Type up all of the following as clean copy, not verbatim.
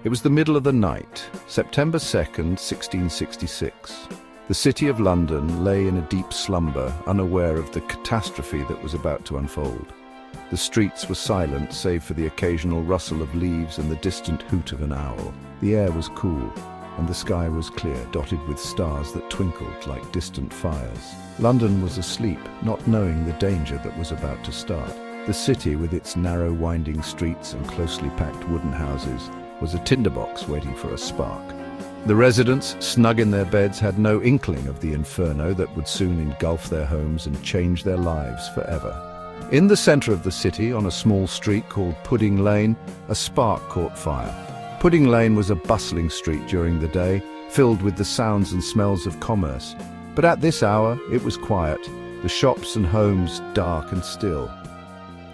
It was the middle of the night, September 2nd, 1666. The city of London lay in a deep slumber, unaware of the catastrophe that was about to unfold. The streets were silent, save for the occasional rustle of leaves and the distant hoot of an owl. The air was cool, and the sky was clear, dotted with stars that twinkled like distant fires. London was asleep, not knowing the danger that was about to start. The city, with its narrow, winding streets and closely packed wooden houses, was a tinderbox waiting for a spark. The residents, snug in their beds, had no inkling of the inferno that would soon engulf their homes and change their lives forever. In the center of the city, on a small street called Pudding Lane, a spark caught fire. Pudding Lane was a bustling street during the day, filled with the sounds and smells of commerce. But at this hour, it was quiet, the shops and homes dark and still.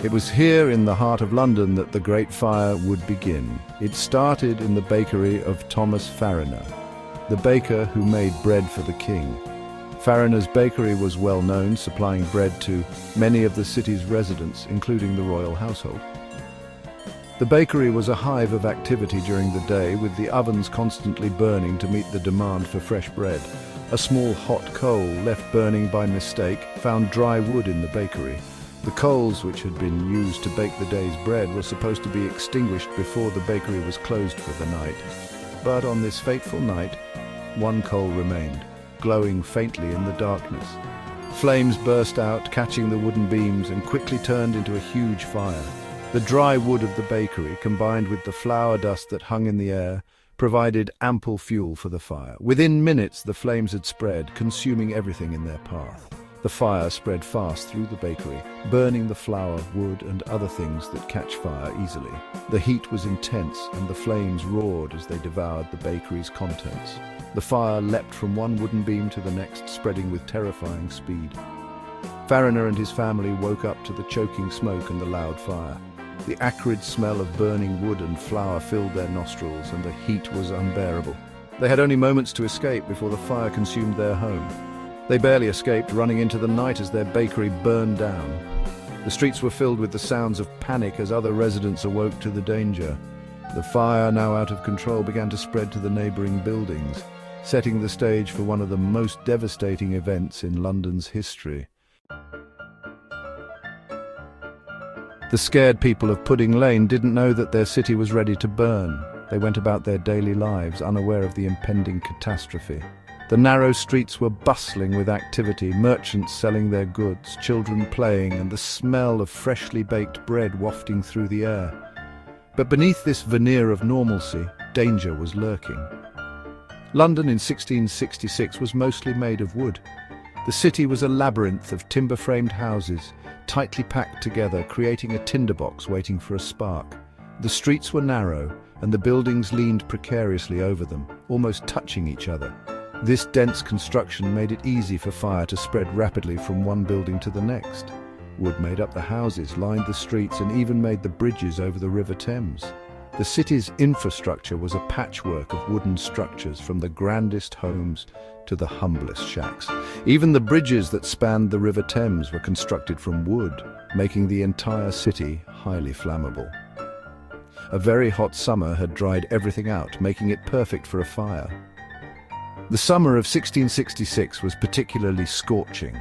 It was here in the heart of London that the Great Fire would begin. It started in the bakery of Thomas Fariner, the baker who made bread for the king. Fariner's bakery was well known, supplying bread to many of the city's residents, including the royal household. The bakery was a hive of activity during the day, with the ovens constantly burning to meet the demand for fresh bread. A small hot coal, left burning by mistake, found dry wood in the bakery. The coals, which had been used to bake the day's bread, were supposed to be extinguished before the bakery was closed for the night. But on this fateful night, one coal remained, glowing faintly in the darkness. Flames burst out, catching the wooden beams, and quickly turned into a huge fire. The dry wood of the bakery, combined with the flour dust that hung in the air, provided ample fuel for the fire. Within minutes, the flames had spread, consuming everything in their path. The fire spread fast through the bakery, burning the flour, wood, and other things that catch fire easily. The heat was intense, and the flames roared as they devoured the bakery's contents. The fire leapt from one wooden beam to the next, spreading with terrifying speed. Fariner and his family woke up to the choking smoke and the loud fire. The acrid smell of burning wood and flour filled their nostrils, and the heat was unbearable. They had only moments to escape before the fire consumed their home. They barely escaped, running into the night as their bakery burned down. The streets were filled with the sounds of panic as other residents awoke to the danger. The fire, now out of control, began to spread to the neighboring buildings, setting the stage for one of the most devastating events in London's history. The scared people of Pudding Lane didn't know that their city was ready to burn. They went about their daily lives, unaware of the impending catastrophe. The narrow streets were bustling with activity, merchants selling their goods, children playing, and the smell of freshly baked bread wafting through the air. But beneath this veneer of normalcy, danger was lurking. London in 1666 was mostly made of wood. The city was a labyrinth of timber-framed houses, tightly packed together, creating a tinderbox waiting for a spark. The streets were narrow, and the buildings leaned precariously over them, almost touching each other. This dense construction made it easy for fire to spread rapidly from one building to the next. Wood made up the houses, lined the streets, and even made the bridges over the River Thames. The city's infrastructure was a patchwork of wooden structures, from the grandest homes to the humblest shacks. Even the bridges that spanned the River Thames were constructed from wood, making the entire city highly flammable. A very hot summer had dried everything out, making it perfect for a fire. The summer of 1666 was particularly scorching,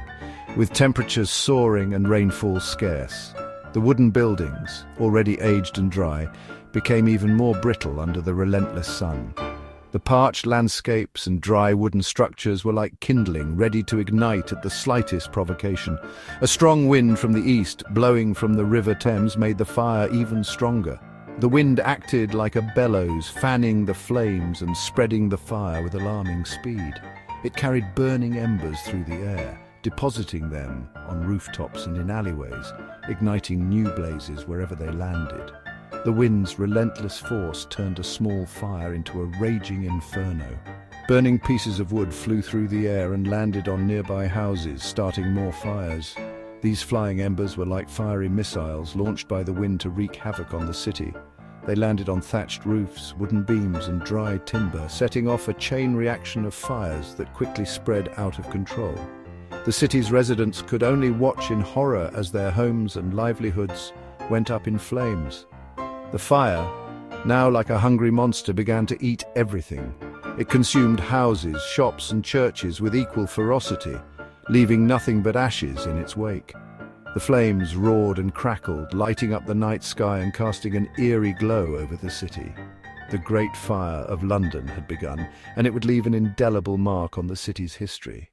with temperatures soaring and rainfall scarce. The wooden buildings, already aged and dry, became even more brittle under the relentless sun. The parched landscapes and dry wooden structures were like kindling, ready to ignite at the slightest provocation. A strong wind from the east, blowing from the River Thames, made the fire even stronger. The wind acted like a bellows, fanning the flames and spreading the fire with alarming speed. It carried burning embers through the air, depositing them on rooftops and in alleyways, igniting new blazes wherever they landed. The wind's relentless force turned a small fire into a raging inferno. Burning pieces of wood flew through the air and landed on nearby houses, starting more fires. These flying embers were like fiery missiles launched by the wind to wreak havoc on the city. They landed on thatched roofs, wooden beams, and dry timber, setting off a chain reaction of fires that quickly spread out of control. The city's residents could only watch in horror as their homes and livelihoods went up in flames. The fire, now like a hungry monster, began to eat everything. It consumed houses, shops, and churches with equal ferocity, leaving nothing but ashes in its wake. The flames roared and crackled, lighting up the night sky and casting an eerie glow over the city. The Great Fire of London had begun, and it would leave an indelible mark on the city's history.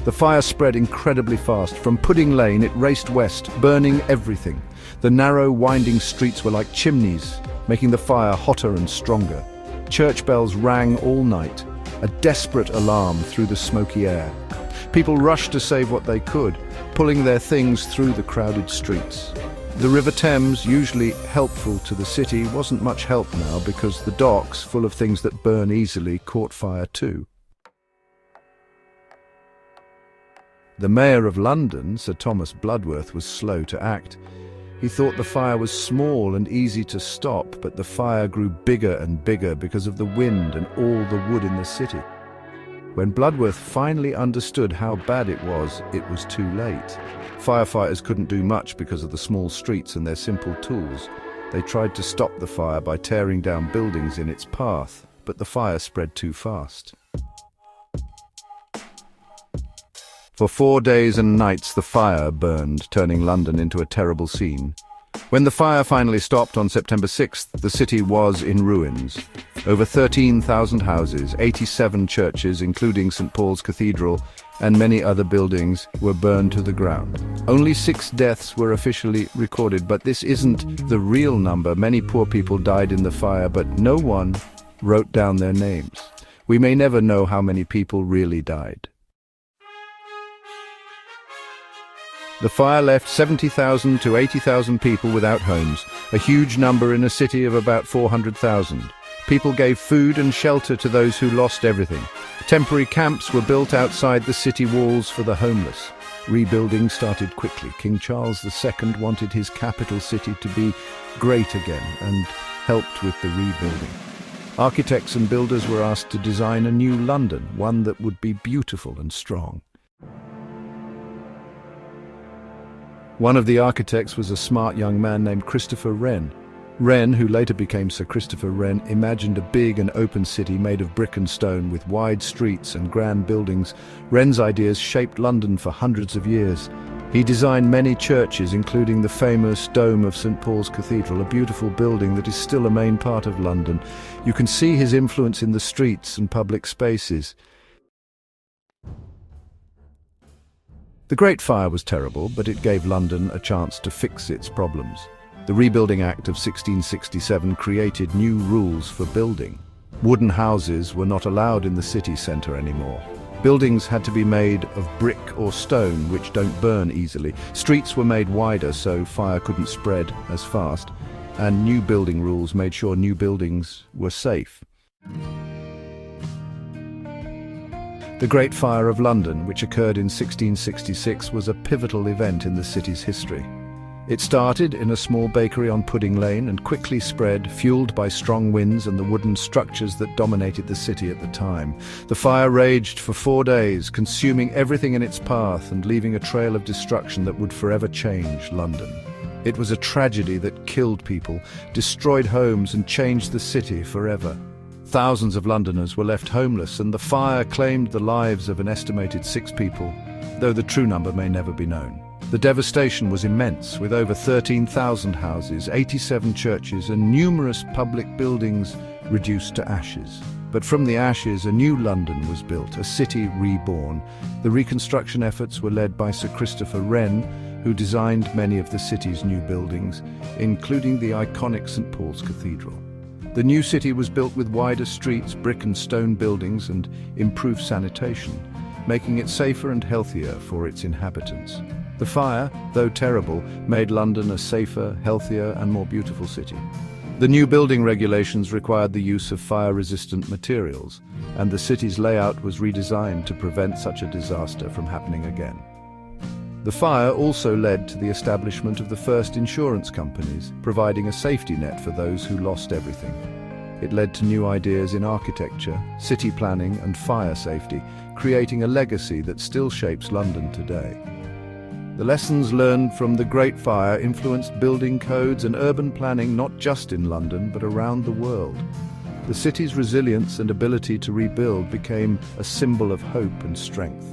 The fire spread incredibly fast. From Pudding Lane, it raced west, burning everything. The narrow, winding streets were like chimneys, making the fire hotter and stronger. Church bells rang all night, a desperate alarm through the smoky air. People rushed to save what they could, pulling their things through the crowded streets. The River Thames, usually helpful to the city, wasn't much help now because the docks, full of things that burn easily, caught fire too. The Mayor of London, Sir Thomas Bloodworth, was slow to act. He thought the fire was small and easy to stop, but the fire grew bigger and bigger because of the wind and all the wood in the city. When Bloodworth finally understood how bad it was too late. Firefighters couldn't do much because of the small streets and their simple tools. They tried to stop the fire by tearing down buildings in its path, but the fire spread too fast. For 4 days and nights the fire burned, turning London into a terrible scene. When the fire finally stopped on September 6th, the city was in ruins. Over 13,000 houses, 87 churches, including St. Paul's Cathedral, and many other buildings were burned to the ground. Only 6 deaths were officially recorded, but this isn't the real number. Many poor people died in the fire, but no one wrote down their names. We may never know how many people really died. The fire left 70,000 to 80,000 people without homes, a huge number in a city of about 400,000. People gave food and shelter to those who lost everything. Temporary camps were built outside the city walls for the homeless. Rebuilding started quickly. King Charles II wanted his capital city to be great again and helped with the rebuilding. Architects and builders were asked to design a new London, one that would be beautiful and strong. One of the architects was a smart young man named Christopher Wren. Wren, who later became Sir Christopher Wren, imagined a big and open city made of brick and stone with wide streets and grand buildings. Wren's ideas shaped London for hundreds of years. He designed many churches, including the famous dome of St. Paul's Cathedral, a beautiful building that is still a main part of London. You can see his influence in the streets and public spaces. The Great Fire was terrible, but it gave London a chance to fix its problems. The Rebuilding Act of 1667 created new rules for building. Wooden houses were not allowed in the city centre anymore. Buildings had to be made of brick or stone, which don't burn easily. Streets were made wider so fire couldn't spread as fast, and new building rules made sure new buildings were safe. The Great Fire of London, which occurred in 1666, was a pivotal event in the city's history. It started in a small bakery on Pudding Lane and quickly spread, fueled by strong winds and the wooden structures that dominated the city at the time. The fire raged for 4 days, consuming everything in its path and leaving a trail of destruction that would forever change London. It was a tragedy that killed people, destroyed homes, and changed the city forever. Thousands of Londoners were left homeless, and the fire claimed the lives of an estimated 6 people, though the true number may never be known. The devastation was immense, with over 13,000 houses, 87 churches, and numerous public buildings reduced to ashes. But from the ashes, a new London was built, a city reborn. The reconstruction efforts were led by Sir Christopher Wren, who designed many of the city's new buildings, including the iconic St. Paul's Cathedral. The new city was built with wider streets, brick and stone buildings, and improved sanitation, making it safer and healthier for its inhabitants. The fire, though terrible, made London a safer, healthier, and more beautiful city. The new building regulations required the use of fire-resistant materials, and the city's layout was redesigned to prevent such a disaster from happening again. The fire also led to the establishment of the first insurance companies, providing a safety net for those who lost everything. It led to new ideas in architecture, city planning, and fire safety, creating a legacy that still shapes London today. The lessons learned from the Great Fire influenced building codes and urban planning not just in London but around the world. The city's resilience and ability to rebuild became a symbol of hope and strength.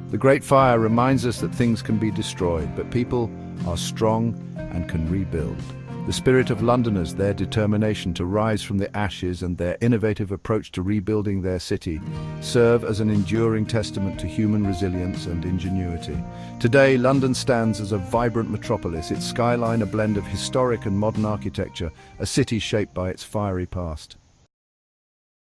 The Great Fire reminds us that things can be destroyed, but people are strong and can rebuild. The spirit of Londoners, their determination to rise from the ashes and their innovative approach to rebuilding their city serve as an enduring testament to human resilience and ingenuity. Today, London stands as a vibrant metropolis, its skyline a blend of historic and modern architecture, a city shaped by its fiery past.